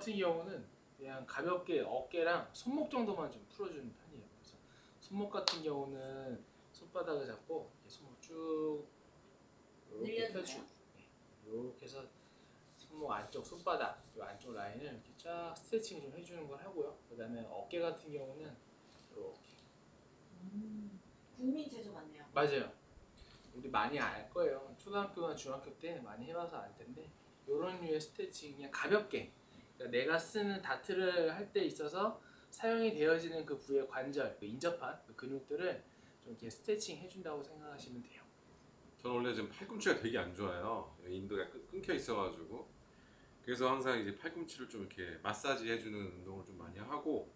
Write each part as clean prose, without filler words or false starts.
같은 경우는 그냥 가볍게 어깨랑 손목 정도만 좀 풀어주는 편이에요. 그래서 손목 같은 경우는 손바닥을 잡고 이렇게 손목 쭉 이렇게 펴주고 이렇게 해서 손목 안쪽 손바닥 이 안쪽 라인을 이렇게 쫙 스트레칭 좀 해주는 걸 하고요. 그다음에 어깨 같은 경우는 이렇게 국민 체조 같네요. 맞아요. 우리 많이 알 거예요. 초등학교나 중학교 때 많이 해봐서 알 텐데 이런 류의 스트레칭 그냥 가볍게 그러니까 내가 쓰는 다트를 할 때 있어서 사용이 되어지는 그 부위의 관절, 그 인접한 그 근육들을 좀 이렇게 스트레칭 해준다고 생각하시면 돼요. 저는 원래 지금 팔꿈치가 되게 안 좋아요. 인도가 끊겨 있어가지고 그래서 항상 이제 팔꿈치를 좀 이렇게 마사지 해주는 운동을 좀 많이 하고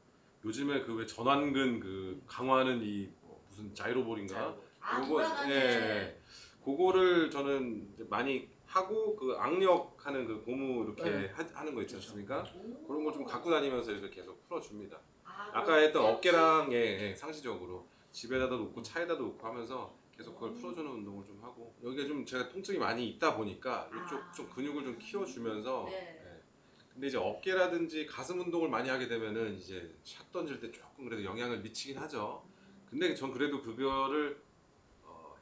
요즘에 그 왜 전완근 그 강화하는 이뭐 무슨 자이로볼인가 돌아가는. 예, 그거를 저는 이제 많이 하고 그 악력하는 그 고무 이렇게 네. 하는 거 있지 않습니까? 오. 그런 걸 좀 갖고 다니면서 이렇게 계속 풀어줍니다. 아까 그럼 했던 세우치? 어깨랑 상시적으로 집에다도 놓고 차에다도 놓고 하면서 계속 그걸 풀어주는 운동을 좀 하고 여기가 좀 제가 통증이 많이 있다 보니까 이쪽 좀 근육을 좀 키워주면서 네. 예. 근데 이제 어깨라든지 가슴 운동을 많이 하게 되면은 이제 샷 던질 때 조금 그래도 영향을 미치긴 하죠. 근데 전 그래도 그거를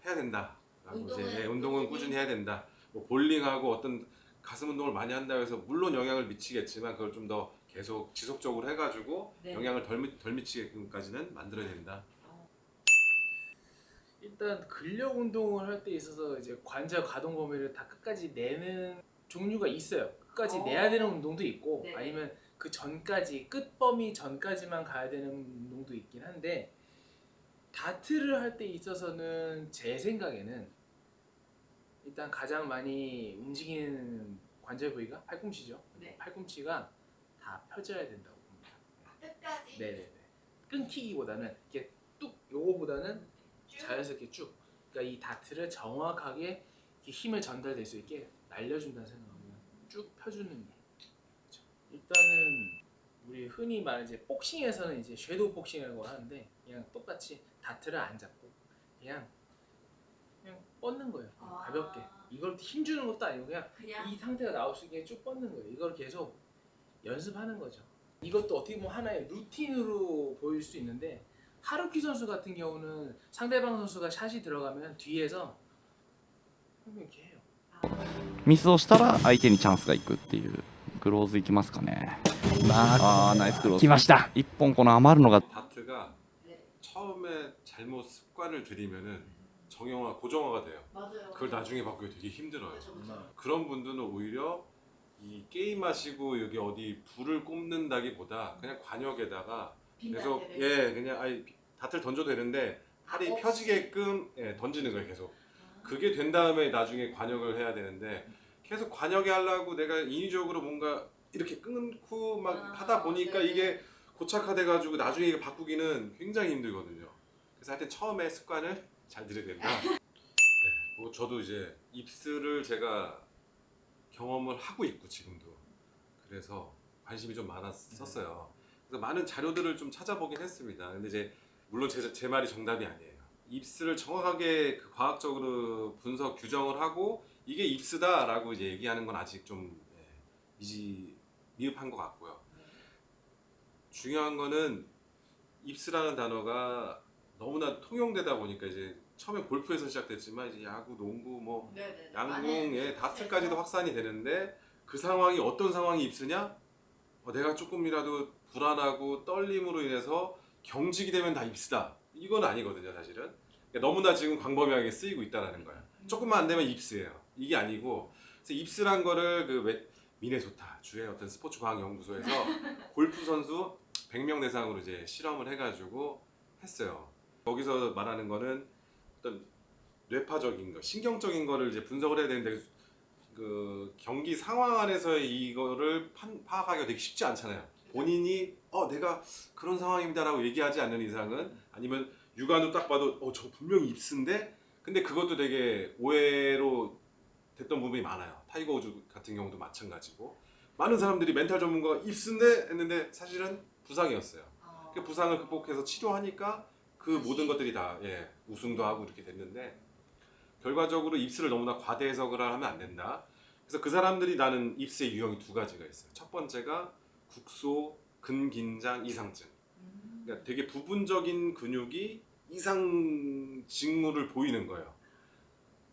해야 된다라고 이제 운동은 꾸준히 해야 된다. 뭐 볼링하고 어떤 가슴 운동을 많이 한다고 해서 물론 영향을 미치겠지만 그걸 좀 더 계속 지속적으로 해가지고 네. 영향을 덜 미치게끔까지는 만들어야 된다. 일단 근력 운동을 할 때 있어서 이제 관절 가동 범위를 다 끝까지 내는 종류가 있어요. 끝까지 내야 되는 운동도 있고 네. 아니면 그 전까지 끝 범위 전까지만 가야 되는 운동도 있긴 한데 다트를 할 때 있어서는 제 생각에는 일단 가장 많이 움직이는 관절 부위가 팔꿈치죠. 네. 팔꿈치가 다 펴져야 된다고 봅니다. 끝까지. 네네네. 끊기기보다는 이렇게 뚝 요거보다는 쭉. 자연스럽게 쭉. 그러니까 이 다트를 정확하게 이렇게 힘을 전달될 수 있게 날려준다는 생각하면 쭉 펴주는 게. 그렇죠. 일단은 우리 흔히 말하는 이제 복싱에서는 이제 섀도우 복싱이라고 하는데 그냥 똑같이 다트를 안 잡고 그냥 뻗는 거예요. 가볍게. 이걸 힘 주는 것도 아니고 그냥 이 상태가 나올 수 있게 쭉 뻗는 거예요. 이걸 계속 연습하는 거죠. 이것도 어떻게 보면 하나의 루틴으로 보일 수 있는데 하루키 선수 같은 경우는 상대방 선수가 샷이 들어가면 뒤에서 이렇게 해요. ミスをしたら相手にチャンスがいくっていうクローズいきますかね。ナイスクローズ。来ました一本この余るのが 다트가 네. 처음에 잘못 습관을 들이면은 고정화가 돼요. 맞아요. 그걸 나중에 바꾸기 되게 힘들어요. 그렇죠. 그런 분들은 오히려 이 게임 하시고 여기 어디 불을 꼽는다기보다 그냥 관역에다가 계속 그냥 다트를 던져도 되는데 팔이 없이? 펴지게끔 던지는 거예요. 계속 그게 된 다음에 나중에 관역을 해야 되는데 계속 관역에 하려고 내가 인위적으로 뭔가 이렇게 끊고 막 하다 보니까 네. 이게 고착화돼 가지고 나중에 이거 바꾸기는 굉장히 힘들거든요. 그래서 하여튼 처음에 습관을 잘 들여야 된다. 네, 뭐 저도 이제 입술을 제가 경험을 하고 있고 지금도 그래서 관심이 좀 많았었어요. 그래서 많은 자료들을 좀 찾아보긴 했습니다. 근데 이제 물론 제 말이 정답이 아니에요. 입술을 정확하게 그 과학적으로 분석 규정을 하고 이게 입스다라고 이제 얘기하는 건 아직 좀 미흡한 것 같고요. 중요한 거는 입스라는 단어가 너무나 통용되다 보니까 이제 처음에 골프에서 시작됐지만 이제 야구, 농구, 뭐 네네. 양궁에 다트까지도 확산이 되는데 그 상황이 어떤 상황이 입스냐? 내가 조금이라도 불안하고 떨림으로 인해서 경직이 되면 다 입스다. 이건 아니거든요, 사실은. 그러니까 너무나 지금 광범위하게 쓰이고 있다라는 거야. 조금만 안 되면 입스예요. 이게 아니고 그래서 입스란 거를 그 미네소타 주의 어떤 스포츠 과학 연구소에서 골프 선수 100명 대상으로 이제 실험을 해가지고 했어요. 거기서 말하는 거는 어떤 뇌파적인 거, 신경적인 거를 이제 분석을 해야 되는데 그 경기 상황 안에서 이거를 파악하기가 되게 쉽지 않잖아요. 본인이 내가 그런 상황입니다라고 얘기하지 않는 이상은 아니면 육안으로 딱 봐도 저 분명히 입스인데 근데 그것도 되게 오해로 됐던 부분이 많아요. 타이거 우즈 같은 경우도 마찬가지고 많은 사람들이 멘탈 전문가가 입스인데 했는데 사실은 부상이었어요. 그 부상을 극복해서 치료하니까 그 모든 것들이 다 우승도 하고 이렇게 됐는데 결과적으로 입스를 너무나 과대 해석을 하면 안 된다. 그래서 그 사람들이 나는 입스의 유형이 두 가지가 있어요. 첫 번째가 국소 근긴장 이상증. 그러니까 되게 부분적인 근육이 이상 징후를 보이는 거예요.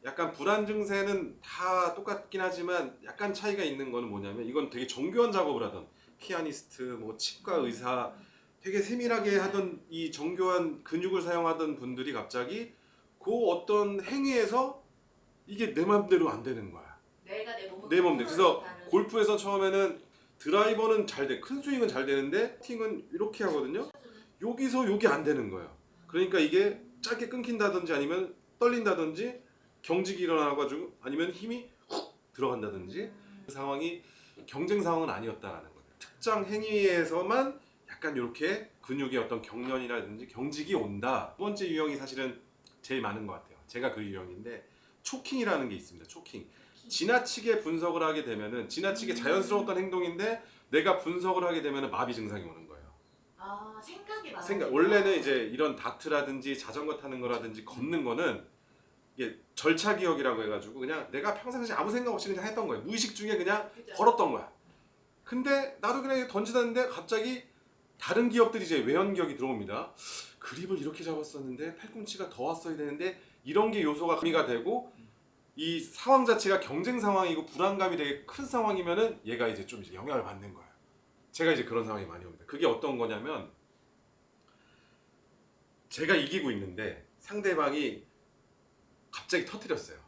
약간 불안 증세는 다 똑같긴 하지만 약간 차이가 있는 거는 뭐냐면 이건 되게 정교한 작업을 하던 피아니스트, 뭐 치과 의사 되게 세밀하게 하던 이 정교한 근육을 사용하던 분들이 갑자기 그 어떤 행위에서 이게 내 맘대로 안 되는 거야. 내가 내 몸을 내 맘대로. 그래서 컨트롤하는 골프에서 처음에는 드라이버는 잘 돼, 큰 스윙은 잘 되는데 팅은 이렇게 하거든요. 여기서 여기 안 되는 거예요. 그러니까 이게 짧게 끊긴다든지 아니면 떨린다든지 경직이 일어나가지고 아니면 힘이 훅 들어간다든지 그 상황이 경쟁 상황은 아니었다라는 거예요. 특정 행위에서만 약간 이렇게 근육의 어떤 경련이라든지 경직이 온다. 두 번째 유형이 사실은 제일 많은 것 같아요. 제가 그 유형인데 초킹이라는 게 있습니다. 초킹. 지나치게 분석을 하게 되면은 지나치게 자연스러웠던 행동인데 내가 분석을 하게 되면은 마비 증상이 오는 거예요. 아 생각이 많아. 원래는 이제 이런 다트라든지 자전거 타는 거라든지 걷는 거는 이게 절차 기억이라고 해가지고 그냥 내가 평상시에 아무 생각 없이 그냥 했던 거예요. 무의식 중에 그냥 그죠? 걸었던 거야. 근데 나도 그냥 던지다는데 갑자기 다른 기억들이 이제 외연 기억이 들어옵니다. 그립을 이렇게 잡았었는데 팔꿈치가 더 왔어야 되는데 이런 게 요소가 가미가 되고 이 상황 자체가 경쟁 상황이고 불안감이 되게 큰 상황이면은 얘가 이제 좀 이제 영향을 받는 거예요. 제가 이제 그런 상황이 많이 옵니다. 그게 어떤 거냐면 제가 이기고 있는데 상대방이 갑자기 터뜨렸어요.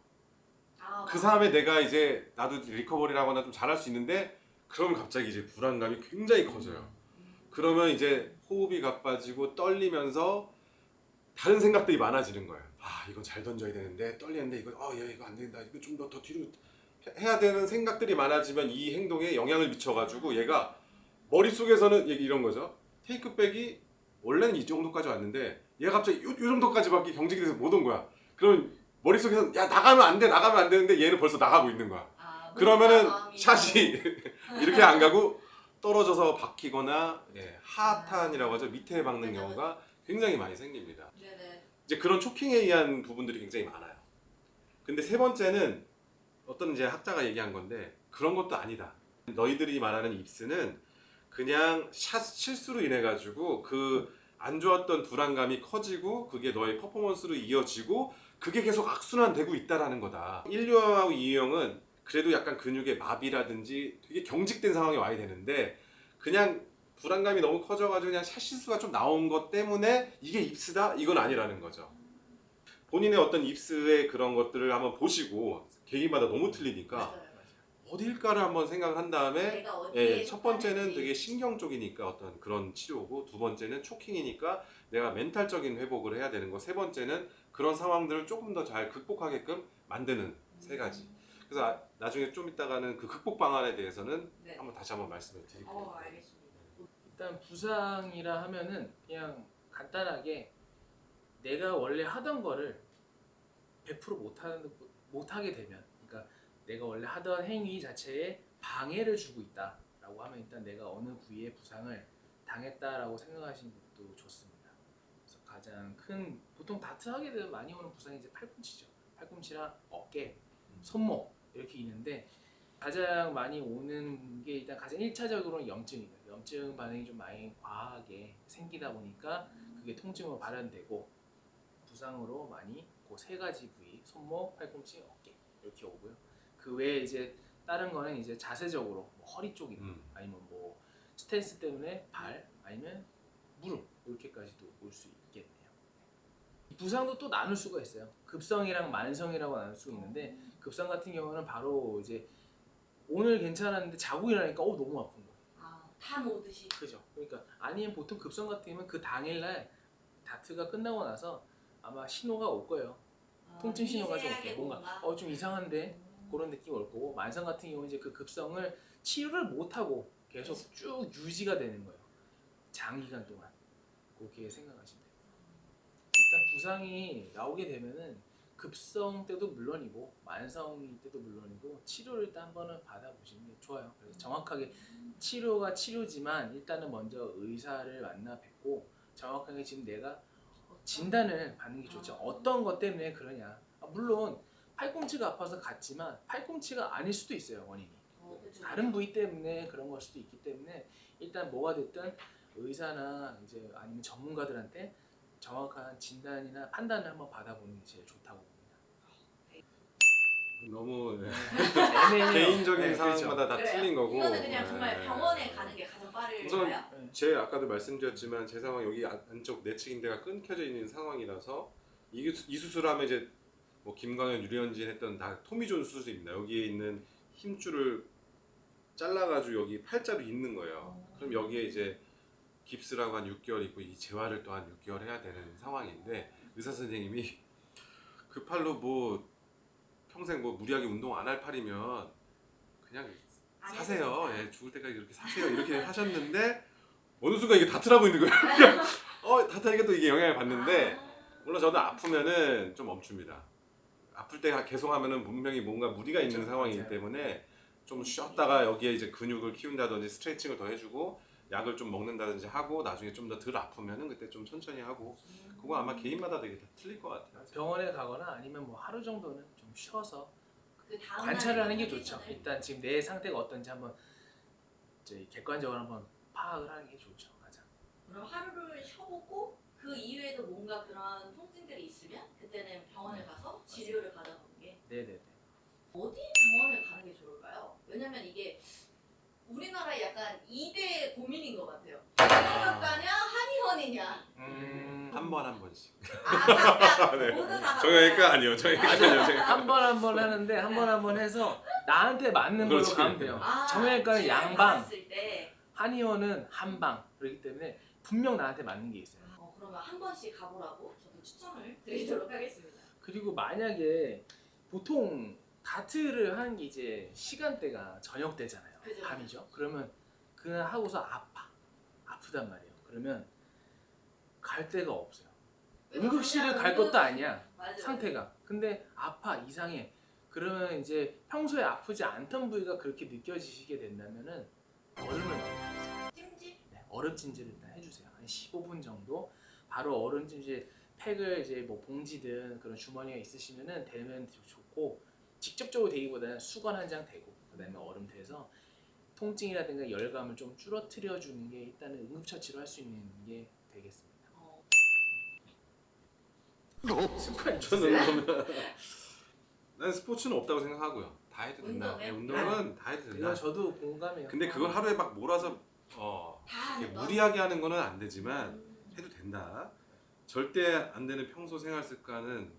아, 그 다음에 내가 이제 나도 리커버리를 하거나 좀 잘할 수 있는데 그러면 갑자기 이제 불안감이 굉장히 커져요. 그러면 이제 호흡이 가빠지고 떨리면서 다른 생각들이 많아지는 거예요. 아 이거 잘 던져야 되는데 떨리는데 이거 야 이거 안 된다. 이거 좀 더 뒤로 해야 되는 생각들이 많아지면 이 행동에 영향을 미쳐가지고 얘가 머릿속에서는 이런 거죠. 테이크백이 원래는 이 정도까지 왔는데 얘가 갑자기 요 정도까지밖에 경직이 돼서 못 온 거야. 그럼 머릿속에서는 야 나가면 안 돼, 나가면 안 되는데 얘는 벌써 나가고 있는 거야. 그러면은 샷이 이렇게 안 가고 떨어져서 박히거나 하탄이라고 하죠. 밑에 박는 그죠, 경우가 굉장히 많이 생깁니다. 네네. 이제 그런 초킹에 의한 부분들이 굉장히 많아요. 근데 세 번째는 어떤 이제 학자가 얘기한 건데 그런 것도 아니다. 너희들이 말하는 입스는 그냥 샷 실수로 인해 가지고 그 안 좋았던 불안감이 커지고 그게 너의 퍼포먼스로 이어지고 그게 계속 악순환되고 있다라는 거다. 1유형하고 2유형은 그래도 약간 근육의 마비라든지 되게 경직된 상황이 와야 되는데 그냥 불안감이 너무 커져가지고 그냥 샷 실수가 좀 나온 것 때문에 이게 입스다? 이건 아니라는 거죠. 본인의 어떤 입스의 그런 것들을 한번 보시고 개인마다 너무 틀리니까 맞아요. 어딜까를 한번 생각을 한 다음에 내가 어디에 첫 번째는 속하는지. 되게 신경 쪽이니까 어떤 그런 치료고 두 번째는 초킹이니까 내가 멘탈적인 회복을 해야 되는 거 세 번째는 그런 상황들을 조금 더 잘 극복하게끔 만드는 세 가지. 그래서 나중에 좀 이따가는 그 극복 방안에 대해서는 네. 한번 다시 한번 말씀을 드릴게요. 알겠습니다. 일단 부상이라 하면은 그냥 간단하게 내가 원래 하던 거를 100% 못하게 되면, 그러니까 내가 원래 하던 행위 자체에 방해를 주고 있다라고 하면 일단 내가 어느 부위에 부상을 당했다라고 생각하시는 것도 좋습니다. 그래서 가장 큰 보통 다트 하게 되면 많이 오는 부상이 이제 팔꿈치죠. 팔꿈치랑 어깨, 손목 이렇게 있는데 가장 많이 오는 게 일단 가장 1차적으로는 염증입니다. 염증 반응이 좀 많이 과하게 생기다 보니까 그게 통증으로 발현되고 부상으로 많이 그 세 가지 부위 손목, 팔꿈치, 어깨 이렇게 오고요. 그 외에 이제 다른 거는 이제 자세적으로 뭐 허리 쪽이나 아니면 뭐 스탠스 때문에 발 아니면 무릎 이렇게까지도 올 수 있겠네요. 부상도 또 나눌 수가 있어요. 급성이랑 만성이라고 나눌 수 있는데 급성 같은 경우는 바로 이제 오늘 괜찮았는데 자고 일어나니까 너무 아픈 거예요. 다 오듯이. 그죠. 그러니까 아니면 보통 급성 같은 경우는 그 당일날 다트가 끝나고 나서 아마 신호가 올 거예요. 통증 신호가 좀 올게. 뭔가 좀 이상한데 그런 느낌이 올 거고 만성 같은 경우는 이제 그 급성을 치료를 못 하고 계속 쭉 유지가 되는 거예요. 장기간 동안 그렇게 생각하시면 돼요. 일단 부상이 나오게 되면은 급성 때도 물론이고 만성일 때도 물론이고 치료를 일단 한 번은 받아보시는 게 좋아요. 그래서 정확하게 치료가 치료지만 일단은 먼저 의사를 만나 뵙고 정확하게 지금 내가 진단을 받는 게 좋죠. 어떤 것 때문에 그러냐. 물론 팔꿈치가 아파서 갔지만 팔꿈치가 아닐 수도 있어요, 원인이. 그쵸, 다른 그쵸. 부위 때문에 그런 걸 수도 있기 때문에 일단 뭐가 됐든 의사나 이제 아니면 전문가들한테 정확한 진단이나 판단을 한번 받아보는 게 제일 좋다고 봅니다. 너무 네. 애매해요. 개인적인 네, 상황마다 다 그래요? 틀린 거고. 이거는 그냥 정말 네. 병원에 가는 게 가장 빠를까요? 우선 네. 제 아까도 말씀드렸지만 제 상황 여기 안쪽 내측인대가 끊겨져 있는 상황이라서 이 수술하면 이제 뭐 김광현, 유리현진 했던 다 토미존 수술입니다. 여기에 있는 힘줄을 잘라가지고 여기 팔자로 잇는 거예요. 그럼 여기에 이제 깁스라고 한 6개월 있고 이 재활을 또 한 6개월 해야 되는 상황인데 의사 선생님이 그 팔로 뭐 평생 뭐 무리하게 운동 안 할 팔이면 그냥 안 사세요. 해도 예, 죽을 때까지 이렇게 사세요. 이렇게 하셨는데 어느 순간 이게 다트라고 있는 거예요. 다트하니까 또 이게 영향을 받는데 물론 저도 아프면은 좀 멈춥니다. 아플 때 계속 하면은 분명히 뭔가 무리가 있는 그렇죠. 상황이기 맞아요. 때문에 좀 쉬었다가 여기에 이제 근육을 키운다든지 스트레칭을 더 해주고 약을 좀 먹는다든지 하고 나중에 좀 더 덜 아프면은 그때 좀 천천히 하고 그거 아마 개인마다 되게 다 틀릴 것 같아요. 병원에 가거나 아니면 뭐 하루 정도는 좀 쉬어서 그 다음 관찰을 날에 하는 게 좋죠. 컨디션을 일단 지금 내 상태가 어떤지 한번 이제 객관적으로 한번 파악을 하는 게 좋죠. 맞아. 그럼 하루를 쉬어보고 그 이후에도 뭔가 그런 통증들이 있으면 그때는 병원에 가서 치료를 받아보는 게 네네네. 어디 병원을 가는 게 좋을까요? 왜냐면 이게 우리나라에 약간 2대 고민인 것 같아요. 정형외과냐 한의원이냐. 한 번 한 번씩. 각각 네. 모두 다 정형외과 아니요. 정형외과 아니요. 한 번 한 번 하는데 한 번 한 번 해서 나한테 맞는 걸로 그렇지. 가면 돼요. 아, 정형외과는 치료를 양방, 받았을 때 한의원은 한방 그렇기 때문에 분명 나한테 맞는 게 있어요. 그러면 한 번씩 가보라고 저도 추천을 드리도록 하겠습니다. 그리고 만약에 보통 다트를 하는 게 이제 시간대가 저녁 때잖아요. 그죠. 밤이죠. 그러면 그날 하고서 아프단 말이에요. 그러면 갈 데가 없어요. 응급실을 갈 것도 아니야. 맞아요. 상태가. 근데 아파 이상해. 그러면 이제 평소에 아프지 않던 부위가 그렇게 느껴지시게 된다면은 얼음을 먹으세요. 찜질? 네, 얼음 찜질을 일단 해주세요. 한 15분 정도. 바로 얼음 찜질 팩을 이제 뭐 봉지든 그런 주머니가 있으시면은 대면 좋고 직접적으로 대기보다는 수건 한 장 대고 그다음에 얼음 대서 통증이라든가 열감을 좀 줄어뜨려 주는 게 일단은 응급처치로 할 수 있는 게 되겠습니다. 습관 저는 있으세요? 그러면 난 스포츠는 없다고 생각하고요. 다 해도 된다. 운동은? 네, 운동은 다 해도 된다. 이거 저도 공감해요. 근데 그걸 하루에 막 몰아서 다 이렇게 하는 거? 무리하게 하는 거는 안 되지만 해도 된다. 절대 안 되는 평소 생활 습관은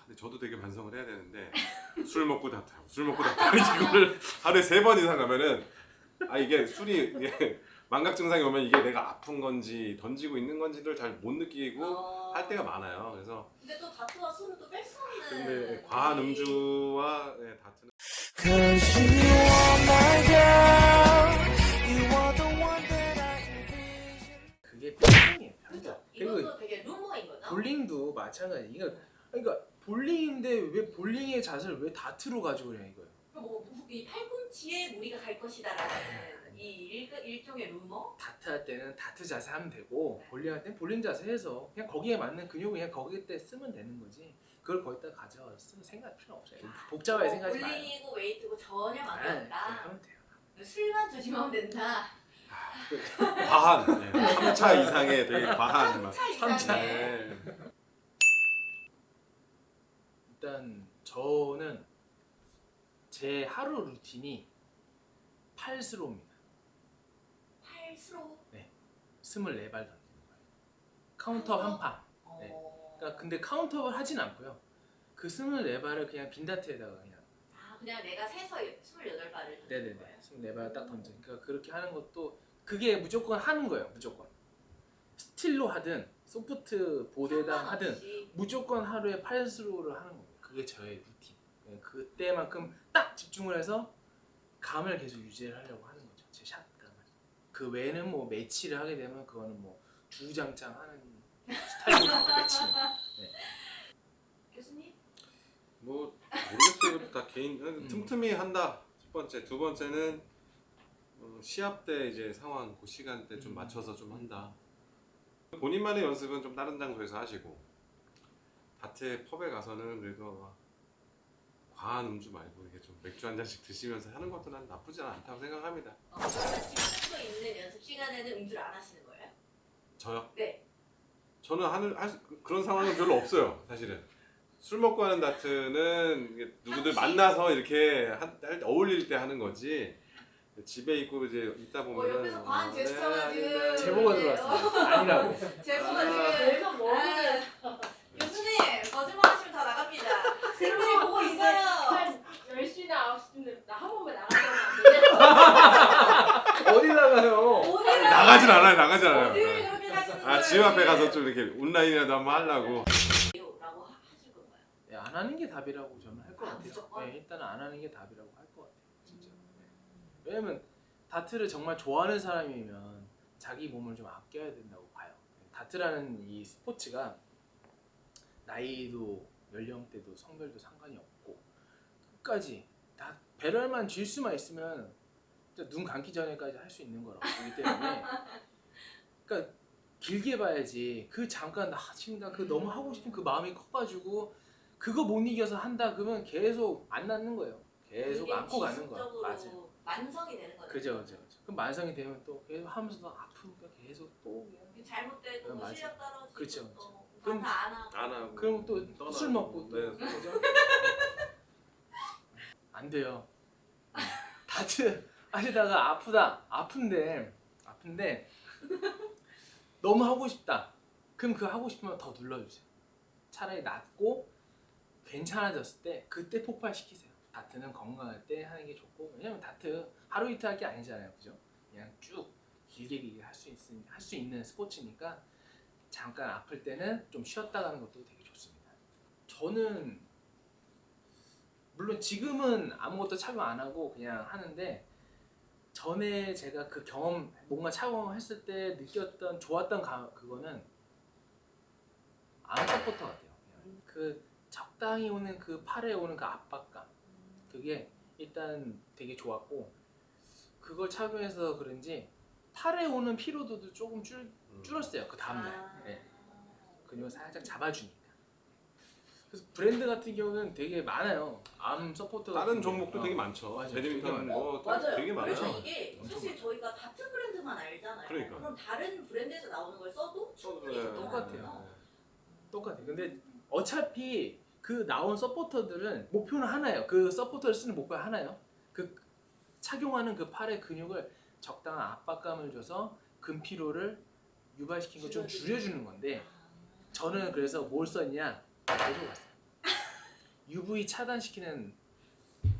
근데 저도 되게 반성을 해야 되는데 술 먹고 다투고 술 먹고 다투고 이거를 하루에 3번 이상 하면은 이게 술이 이게 망각 증상이 오면 이게 내가 아픈 건지 던지고 있는 건지를 잘 못 느끼고 할 때가 많아요. 그래서 근데 또 다트와 술은 또 뺄 수 없는. 근데 과한 음주와 다투는 Cause you are my girl. You are the one that I envision. 그게 편이에요. 그렇죠. 그리고 이것도 되게 루머인 거죠. 볼링도 마찬가지. 그러니까 볼링인데 왜 볼링의 자세를 왜 다트로 가지고 그래 이거예요. 이 팔꿈치에 무리가 갈 것이다라는 이 일종의 루머. 다트 할 때는 다트 자세 하면 되고 네. 볼링 할 때는 볼링 자세 해서 그냥 거기에 맞는 근육을 그냥 거기 때 쓰면 되는 거지. 그걸 거기다 가져와서 쓰는 생각 필요 없어요. 복잡하게 생각하지 마요. 볼링이고 웨이트고 전혀 그냥 관계없다. 하면 돼요. 술만 조심하면 된다. 과한 3차 이상의 되게 과한 막 3차 삼차. 이상의. 네. 일단 저는 제 하루 루틴이 팔스로입니다. 팔수로. 24발 던지는 거예요. 카운트업 한 판. 네. 그러니까 근데 카운트업을 하진 않고요. 그 24발을 그냥 빈다트에다가 그냥 그냥 내가 세서 28발을. 네네네 24발 딱 던져. 그러니까 그렇게 하는 것도 그게 무조건 하는 거예요. 무조건 스틸로 하든 소프트 보드에다 하든 무조건 하루에 팔스로우를 하는 거예요. 그게 저의 루틴. 그때만큼 딱 집중을 해서 감을 계속 유지를 하려고 하는 거죠. 제 샷 감을. 그 외에는 뭐 매치를 하게 되면 그거는 뭐 주구장창 하는 스타일로 매치는. 교수님? 뭐 모르겠어요. 이것도 다 개인 틈틈이 한다. 첫 번째, 두 번째는 시합 때 이제 상황 그 시간대 좀 맞춰서 좀 한다. 본인만의 연습은 좀 다른 장소에서 하시고 다트의 펍에 가서는 그래도 과한 음주 말고 이게 좀 맥주 한 잔씩 드시면서 하는 것도 난 나쁘지 않다고 생각합니다. 그러면 지금 수도 있는 연습 시간에는 음주를 안 하시는 거예요? 저요? 네. 저는 그런 상황은 별로 없어요. 사실은 술 먹고 하는 다트는 이게 누구들 상식? 만나서 이렇게 어울릴 때 하는 거지. 집에 있고 이제 있다 보면은 옆에서 과한 어, 제스처가 네, 지금 네. 제보가 들어왔어요. 아니라고. 제보가 아. 지금 계속 먹는 교수님 거짓말하시면 다 나갑니다. 학생들이 보고 있어요. 한 10시나 9시쯤 나 한 번만 나가면 안 되냐? 어디 나가요? 어디를 나가진 않아요. 어디를 그렇게 가시는 아, 집 앞에 가서 좀 이렇게 온라인이라도 한번 하려고. 라고 하실 건가요? 네, 안 하는 게 답이라고 저는 할 것 아, 같아요. 무조건? 네, 일단은 안 하는 게 답이라고 할 것 같아요. 진짜. 네. 왜냐면 다트를 정말 좋아하는 사람이면 자기 몸을 좀 아껴야 된다고 봐요. 다트라는 이 스포츠가 나이도 연령대도 성별도 상관이 없고 끝까지 다 배럴만 쥘 수만 있으면 진짜 눈 감기 전에까지 할 수 있는 거라고 보기 때문에 그러니까 길게 봐야지. 그 잠깐 나 지금 그 너무 하고 싶은 그 마음이 커가지고 그거 못 이겨서 한다 그러면 계속 안 낫는 거예요. 계속 이게 안고 가는 거야. 지속적으로 맞아요. 만성이 되는 거죠. 그죠. 그럼 만성이 되면 또 계속 하면서 아프니까 계속 또 그냥 잘못되고 네, 뭐 맞아요. 실력 떨어지고 그쵸. 또 그럼- 다안 하고 안 하고. 그럼 또 떠나고. 술 먹고 또 네. 그죠? 안 돼요. 다트 하시다가 아픈데 너무 하고 싶다. 그럼 그 하고 싶으면 더 눌러주세요. 차라리 낫고 괜찮아졌을 때 그때 폭발시키세요. 다트는 건강할 때 하는 게 좋고 왜냐면 다트 하루 이틀 할 게 아니잖아요, 그죠? 그냥 쭉 길게 할 수 있는 스포츠니까 잠깐 아플 때는 좀 쉬었다 가는 것도 되게 좋습니다. 저는 물론 지금은 아무것도 착용 안 하고 그냥 하는데 전에 제가 그 경험 뭔가 착용했을 때 느꼈던 좋았던 그거는 암 서포터 같아요. 그냥 그 적당히 오는 그 팔에 오는 그 압박감 그게 일단 되게 좋았고 그걸 착용해서 그런지 팔에 오는 피로도도 조금 줄었어요. 그 다음날 네. 근육을 살짝 잡아주니까. 그래서 브랜드 같은 경우는 되게 많아요. 암 서포터 다른 같은 게. 종목도 되게 많죠. 맞아요. 배드민턴 되게 뭐 맞아요. 되게 많아요. 그래서 이게 엄청 사실 많아요. 저희가 다트 브랜드만 알잖아요. 그러니까. 럼 다른 브랜드에서 나오는 걸 써도 충분히 네. 적당하거든요. 똑같아요. 근데 어차피 그 나온 서포터들은 목표는 하나예요. 그 서포터를 쓰는 목표가 하나예요. 그 착용하는 그 팔의 근육을 적당한 압박감을 줘서 근피로를 유발시킨 걸 좀 줄여주는 건데 저는 그래서 뭘 썼냐? 가져갔어요. UV 차단시키는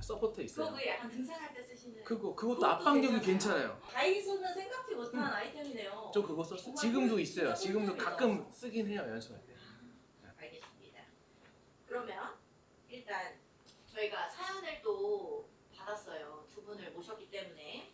서포터 있어요. 그거 약간 등산할 때 쓰시는. 그것도 그것도 압박력이 괜찮아요. 괜찮아요. 다이소는 생각지 못한 아이템이네요. 저 그거 썼어요. 정말 지금도 꿀- 있어요. 진짜 지금도 꿀템이다. 가끔 쓰긴 해요. 연습할 때. 알겠습니다. 그러면 일단 저희가 사연을 또 받았어요. 두 분을 모셨기 때문에